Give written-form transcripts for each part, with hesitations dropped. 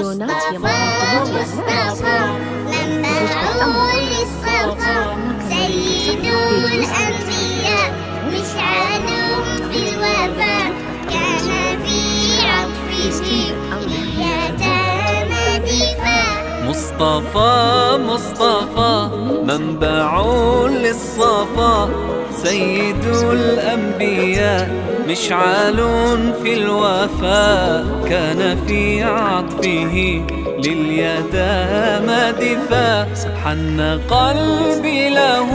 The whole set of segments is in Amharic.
ዶናት የማግኘት مصطفى منبع للصفا سيد الأنبياء مشعل في الوفاء كان في عطفه لليتامى دفاع مصطفى مصطفى منبع للصفا سيد الأنبياء مشعل في الوفاء كان في عطفه لليتامى دفاع حن قلبي له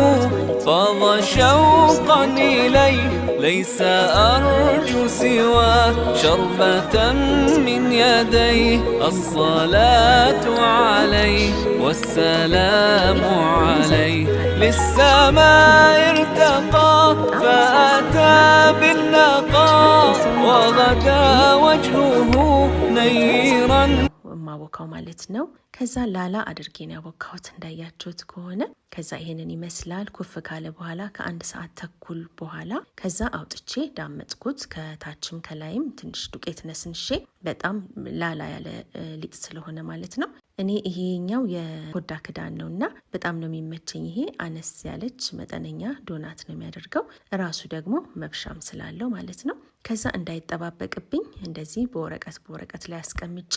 فاض شوقا إليه ليس أرجو سوى شربة من يديه الصلاة عليه والسلام عليه للسماء ارتقى فأتى بالنقاء وغدا وجهه نيرا ማቦካው ማለት ነው። ከዛ ላላ አድርጌ ነው ያቦካሁት እንዳያችሁት ከሆነ። ከዛ ይሄንን ይመስላል። ኩፍ ካለ በኋላ ከአንድ ሰዓት ተኩል በኋላ ከዛ አውጥቼ ዳመጥኩት። ከታችም ከላይም ትንሽ ዱቄት ነስንሼ በጣም ላላ ያለ ሊጥ ስለሆነ ማለት ነው። እኔ ይሄኛው የኮዳ ክዳን ነውና በጣም ነው የሚመቸኝ። ይሄ አነስ ያለች መጠነኛ ዶናት ነው የሚያደርገው ራሱ ደግሞ መብሻም ስላለው ማለት ነው። ከዛ እንዳይጠባበቅብኝ እንደዚህ በወረቀት ላይ አስቀምጬ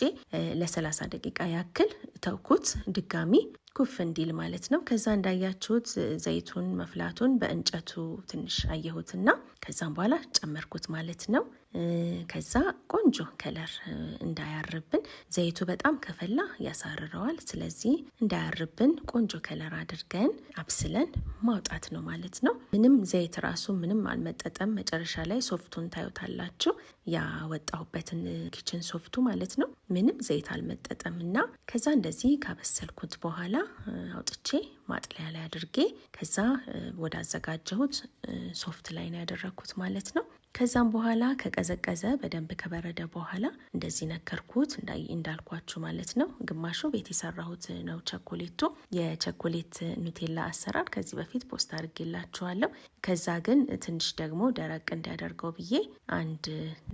ለ30 ደቂቃ ያክል ተውኩት ድጋሚ ኩፍ እንዲል ማለት ነው። ከዛ እንዳያችሁት ዘይቱን መፍላቱን በእንጨቱ ትንሽ አየሁትና ከዛም በኋላ ጨመርኩት ማለት ነው። ከዛ ቆንጆ ከለር እንዳያርብን ዘይቱ በጣም ከፈላ ያሳርረዋል። ስለዚህ እንዳያርብን ቆንጆ ከለር አድርገን አብስለን ማውጣት ነው ማለት ነው። ምንም ዘይት ራሱ ምንም አልመጠጠም። መጨረሻ ላይ ሶፍቱን ታዩታላችሁ። ያወጣሁበትን ኪችን ሶፍቱ ማለት ነው። ምንም ዘይት አልመጠጠም እና ከዛ እንደዚህ ካበሰልኩት በኋላ አውጥቼ ማጥለያ ላይ አድርጌ ከዛ ወደ አዘጋጀሁት ሶፍት ላይ ነው ያደረኩት ማለት ነው። ከዛም በኋላ ከቀዘቀዘ በደንብ ከበረደ በኋላ እንደዚህ ነከርኩት እንዳልኳችሁ ማለት ነው። ግማሹ ቤት የሰራሁት ነው ቸኮሌቱ። የቸኮሌት ኑቴላ አሰራር ከዚህ በፊት ፖስት አድርጌላችኋለሁ። ከዛ ግን ትንሽ ደግሞ ደረቅ እንዲያደርገው ብዬ አንድ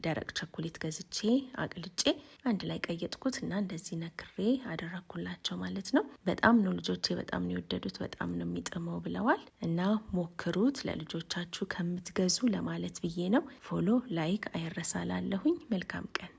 ደረቅ ቸኮሌት ገዝቼ አቅልጬ አንድ ላይ ቀየጥኩት እና እንደዚህ ነክሬ አደረኩላቸው ማለት ነው። በጣም ነው ልጆቼ በጣም ነው የወደዱት። በጣም ነው የሚጥመው ብለዋል እና ሞክሩት ለልጆቻችሁ ከምትገዙ ለማለት ብዬ ነው። ፎሎ ላይክ አይረሳላለሁኝ። መልካም ቀን።